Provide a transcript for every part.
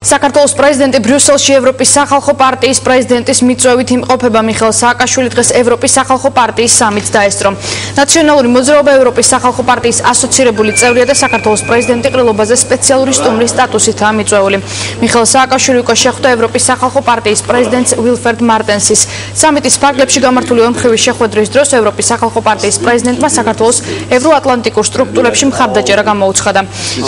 საქართველოს პრეზიდენტი ბრიუსელში ევროპის სახალხო პარტიის პრეზიდენტის მიწვევით იმყოფება. მიხეილ სააკაშვილი დღეს ევროპის სახალხო პარტიის სამიტს დაესწრო. ნაციონალური მოძრაობა ევროპის სახალხო პარტიის ასოცირებული წევრია და საქართველოს პრეზიდენტი ყრილობაზე სპეციალური სტუმრის სტატუსითაა მიწვეული. მიხეილ სააკაშვილი უკვე შეხვდა ევროპის სახალხო პარტიის პრეზიდენტს ვილფერდ მარტენსის. სამიტის ფარგლებში გამართული ორმხრივი შეხვედრის დროს ევროპის სახალხო პარტიის პრეზიდენტმა საქართველოს ევროატლანტიკურ სტრუქტურებში მხარდაჭერა გამოუცხადა.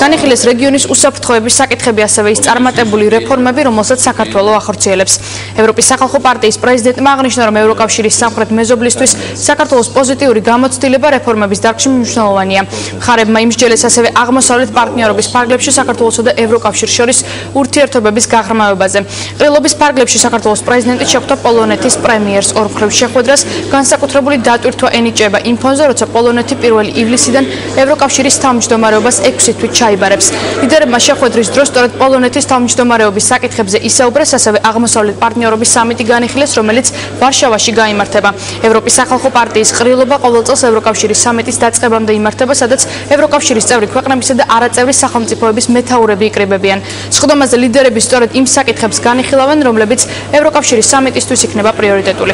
განიხილეს რეგიონის უსაფრთხოების საკითხები, ასევე ის წარმატებული რეფორმები, რომელსაც საქართველო ახორციელებს. ევროპის სახალხო პარტიის პრეზიდენტმა აღნიშნა, რომ ევროკავშირის სამხრეთ მეზობლისთვის საქართველოს პოზიტიური გამოცდილება რეფორმების დარგში მნიშვნელოვანია. მხარებმა იმსჯელეს ასევე აღმოსავლეთ პარტნიორობის ფარგლებში საქართველოსა და ევროკავშირს შორის ურთიერთობების გაღრმავებაზე. ყრილობის ფარგლებში საქართველოს პრეზიდენტი შეხვდა პოლონეთის პრემიერს. ორმხრივ შეხვედრას განსაკუთრებული დატვირთვა ენიჭება იმ ფონზე, როცა პოლონეთი 1 ივლისიდან ევროკავშირის თავმჯდომარეობას 6 თვით ჩაიბარებს. ლიდერებმა შეხვედრის დროს სწორედ პოლონეთის თავმჯდომარეობის საკითხებზე ისაუბრეს, ასევე აღმოსავლეთ პარტნიორობის სამიტი განიხილეს, რომელიც ვარშავაში გაიმართება. ევროპის სახალხო პარტიის ყრილობა ყოველ წელს ევროკავშირის სამიტის დაწყებამდე იმართება, სადაც ევროკავშირის წევრი ქვეყნებისა და არაწევრი სახელმწიფოების მეთაურები იკრიბებიან. სხდომაზე ლიდერები სწორედ იმ საკითხებს განიხილავენ, რომლებიც ევროკავშირის სამიტისთვის იქნება პრიორიტეტული.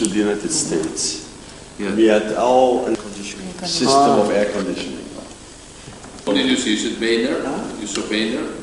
To the United States. We had our system of air conditioning. Did you see it, Boehner? You saw Boehner?